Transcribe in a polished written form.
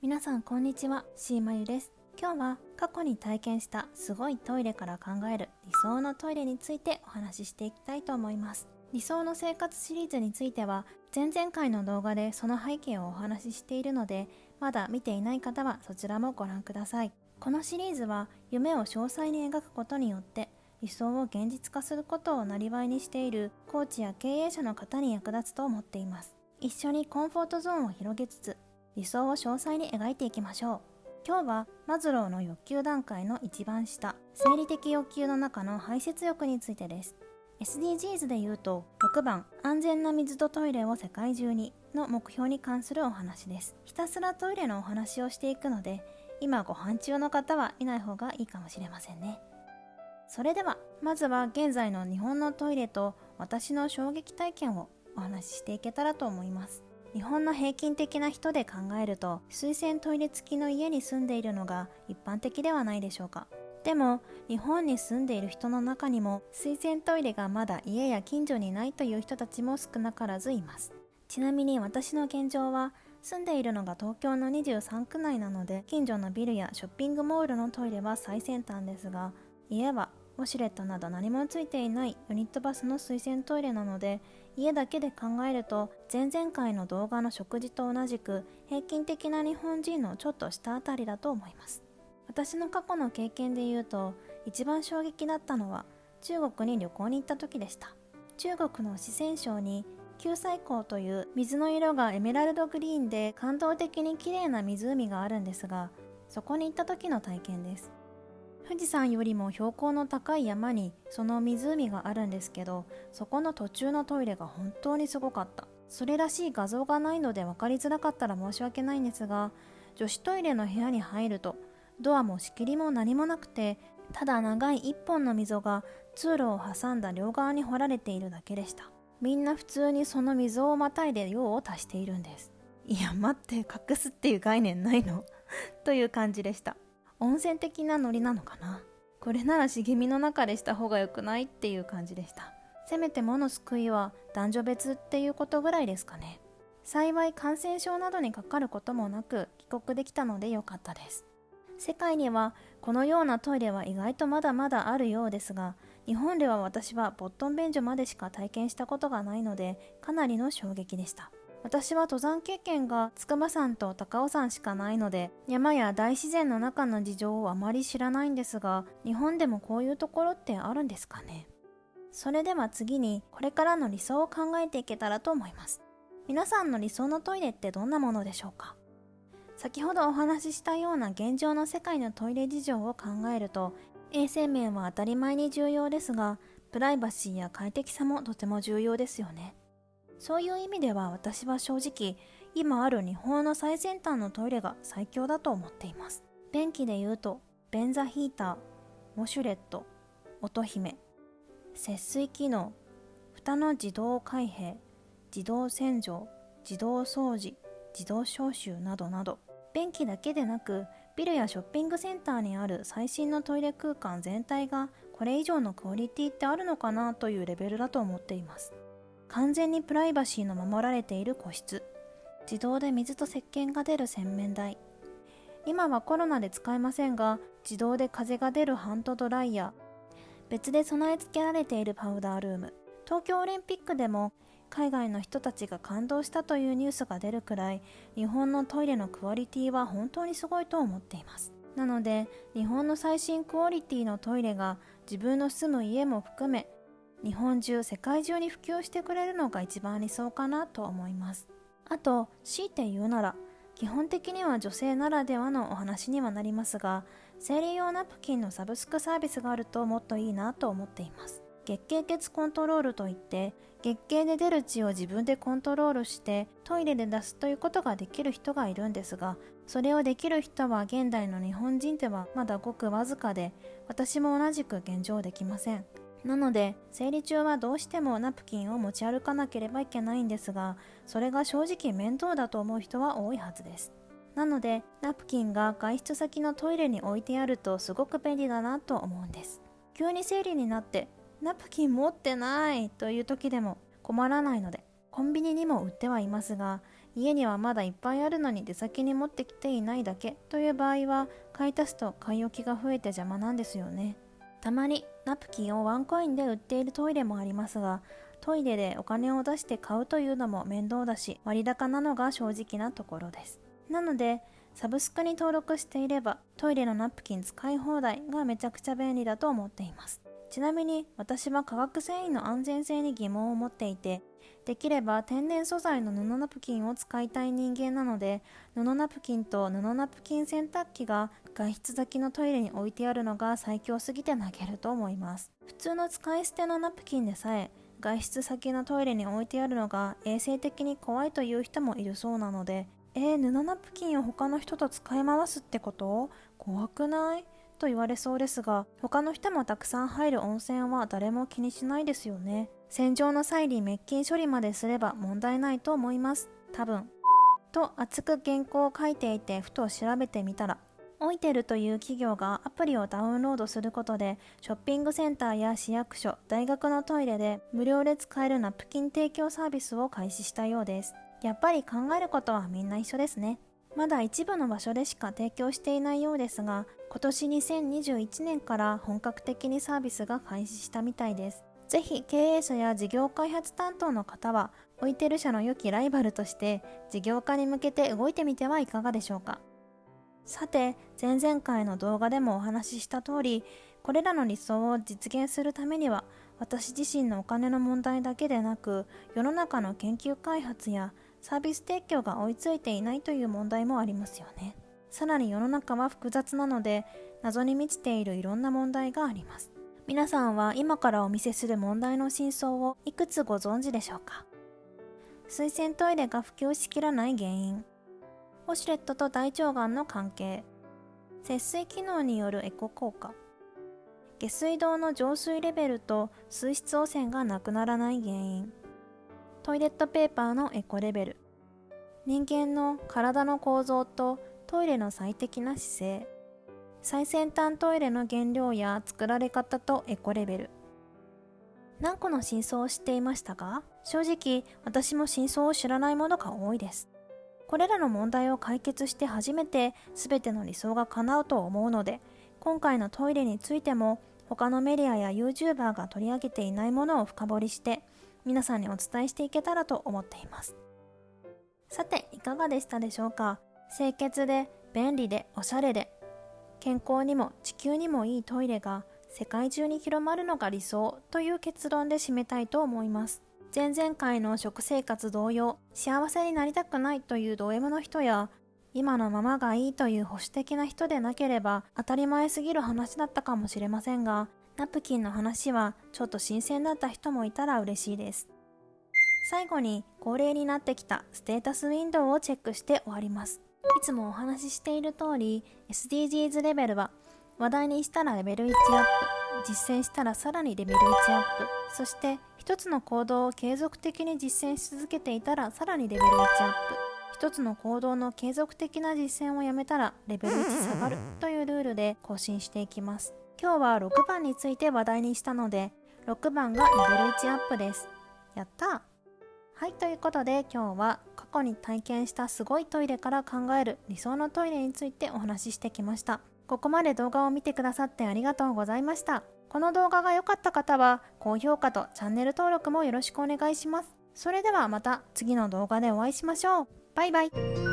皆さんこんにちは、しーまゆです。今日は過去に体験したすごいトイレから考える理想のトイレについてお話ししていきたいと思います。理想の生活シリーズについては前々回の動画でその背景をお話ししているので、まだ見ていない方はそちらもご覧ください。このシリーズは夢を詳細に描くことによって理想を現実化することを生りにしているコーチや経営者の方に役立つと思っています。一緒にコンフォートゾーンを広げつつ理想を詳細に描いていきましょう。今日はマズローの欲求段階の一番下、生理的欲求の中の排泄欲についてです。SDGs で言うと6番、安全な水とトイレを世界中にの目標に関するお話です。ひたすらトイレのお話をしていくので、今ご飯中の方はいない方がいいかもしれませんね。それではまずは現在の日本のトイレと私の衝撃体験をお話ししていけたらと思います。日本の平均的な人で考えると水洗トイレ付きの家に住んでいるのが一般的ではないでしょうか。でも日本に住んでいる人の中にも水洗トイレがまだ家や近所にないという人たちも少なからずいます。ちなみに私の現状は住んでいるのが東京の23区内なので、近所のビルやショッピングモールのトイレは最先端ですが、家はウォシュレットなど何もついていないユニットバスの水洗トイレなので、家だけで考えると前々回の動画の食事と同じく平均的な日本人のちょっと下あたりだと思います。私の過去の経験で言うと一番衝撃だったのは中国に旅行に行った時でした。中国の四川省に九寨溝という水の色がエメラルドグリーンで感動的に綺麗な湖があるんですが、そこに行った時の体験です。富士山よりも標高の高い山にその湖があるんですけど、そこの途中のトイレが本当にすごかった。それらしい画像がないので分かりづらかったら申し訳ないんですが、女子トイレの部屋に入るとドアも仕切りも何もなくて、ただ長い一本の溝が通路を挟んだ両側に掘られているだけでした。みんな普通にその溝をまたいで用を足しているんです。いや待って、隠すっていう概念ないのという感じでした。温泉的なノリなのかな。これなら茂みの中でした方が良くないっていう感じでした。せめてもの救いは男女別っていうことぐらいですかね。幸い感染症などにかかることもなく帰国できたので良かったです。世界にはこのようなトイレは意外とまだまだあるようですが、日本では私はボットン便所までしか体験したことがないので、かなりの衝撃でした。私は登山経験が筑波山と高尾山しかないので、山や大自然の中の事情をあまり知らないんですが、日本でもこういうところってあるんですかね。それでは次にこれからの理想を考えていけたらと思います。皆さんの理想のトイレってどんなものでしょうか。先ほどお話ししたような現状の世界のトイレ事情を考えると、衛生面は当たり前に重要ですが、プライバシーや快適さもとても重要ですよね。そういう意味では私は正直今ある日本の最先端のトイレが最強だと思っています。便器で言うと便座ヒーター、ウォシュレット、音姫、節水機能、蓋の自動開閉、自動洗浄、自動掃除、自動消臭などなど、便器だけでなくビルやショッピングセンターにある最新のトイレ空間全体がこれ以上のクオリティってあるのかなというレベルだと思っています。完全にプライバシーの守られている個室、自動で水と石鹸が出る洗面台、今はコロナで使えませんが自動で風が出るハンドドライヤー、別で備え付けられているパウダールーム、東京オリンピックでも海外の人たちが感動したというニュースが出るくらい、日本のトイレのクオリティは本当にすごいと思っています。なので日本の最新クオリティのトイレが自分の住む家も含め日本中世界中に普及してくれるのが一番理想かなと思います。あと強いて言うなら、基本的には女性ならではのお話にはなりますが、生理用ナプキンのサブスクサービスがあるともっといいなと思っています。月経血コントロールといって月経で出る血を自分でコントロールしてトイレで出すということができる人がいるんですが、それをできる人は現代の日本人ではまだごくわずかで、私も同じく現状できません。なので生理中はどうしてもナプキンを持ち歩かなければいけないんですが、それが正直面倒だと思う人は多いはずです。なのでナプキンが外出先のトイレに置いてあるとすごく便利だなと思うんです。急に生理になってナプキン持ってないという時でも困らないので、コンビニにも売ってはいますが、家にはまだいっぱいあるのに出先に持ってきていないだけという場合は、買い足すと買い置きが増えて邪魔なんですよね。たまにナプキンをワンコインで売っているトイレもありますが、トイレでお金を出して買うというのも面倒だし、割高なのが正直なところです。なので、サブスクに登録していればトイレのナプキン使い放題がめちゃくちゃ便利だと思っています。ちなみに私は化学繊維の安全性に疑問を持っていて、できれば天然素材の布ナプキンを使いたい人間なので、布ナプキンと布ナプキン洗濯機が外出先のトイレに置いてあるのが最強すぎて泣けると思います。普通の使い捨てのナプキンでさえ外出先のトイレに置いてあるのが衛生的に怖いという人もいるそうなので、布ナプキンを他の人と使い回すってこと？怖くない？と言われそうですが、他の人もたくさん入る温泉は誰も気にしないですよね。洗浄の際に滅菌処理まですれば問題ないと思います。多分。と熱く原稿を書いていてふと調べてみたら、オイテルという企業がアプリをダウンロードすることで、ショッピングセンターや市役所、大学のトイレで無料で使えるナプキン提供サービスを開始したようです。やっぱり考えることはみんな一緒ですね。まだ一部の場所でしか提供していないようですが、今年2021年から本格的にサービスが開始したみたいです。ぜひ経営者や事業開発担当の方は、オイテル社の良きライバルとして事業化に向けて動いてみてはいかがでしょうか。さて、前々回の動画でもお話しした通り、これらの理想を実現するためには、私自身のお金の問題だけでなく、世の中の研究開発やサービス提供が追いついていないという問題もありますよね。さらに世の中は複雑なので、謎に満ちているいろんな問題があります。皆さんは今からお見せする問題の真相をいくつご存知でしょうか。水洗トイレが普及しきらない原因、ウォシュレットと大腸がんの関係、節水機能によるエコ効果、下水道の浄水レベルと水質汚染がなくならない原因、トイレットペーパーのエコレベル、人間の体の構造とトイレの最適な姿勢、最先端トイレの原料や作られ方とエコレベル。何個の真相を知っていましたか？正直私も真相を知らないものが多いです。これらの問題を解決して初めて全ての理想が叶うと思うので、今回のトイレについても他のメディアや YouTuber が取り上げていないものを深掘りして皆さんにお伝えしていけたらと思っています。さて、いかがでしたでしょうか？清潔で便利でおしゃれで健康にも地球にもいいトイレが世界中に広まるのが理想という結論で締めたいと思います。前々回の食生活同様、幸せになりたくないというド M の人や今のままがいいという保守的な人でなければ当たり前すぎる話だったかもしれませんが、ナプキンの話はちょっと新鮮だった人もいたら嬉しいです。最後に恒例になってきたステータスウィンドウをチェックして終わります。いつもお話ししている通り SDGs レベルは話題にしたらレベル1アップ、実践したらさらにレベル1アップ、そして一つの行動を継続的に実践し続けていたらさらにレベル1アップ、一つの行動の継続的な実践をやめたらレベル1下がるというルールで更新していきます。今日は6番について話題にしたので、6番がレベル1アップです。やったー。はい、ということで今日は過去に体験したすごいトイレから考える理想のトイレについてお話ししてきました。ここまで動画を見てくださってありがとうございました。この動画が良かった方は高評価とチャンネル登録もよろしくお願いします。それではまた次の動画でお会いしましょう。バイバイ。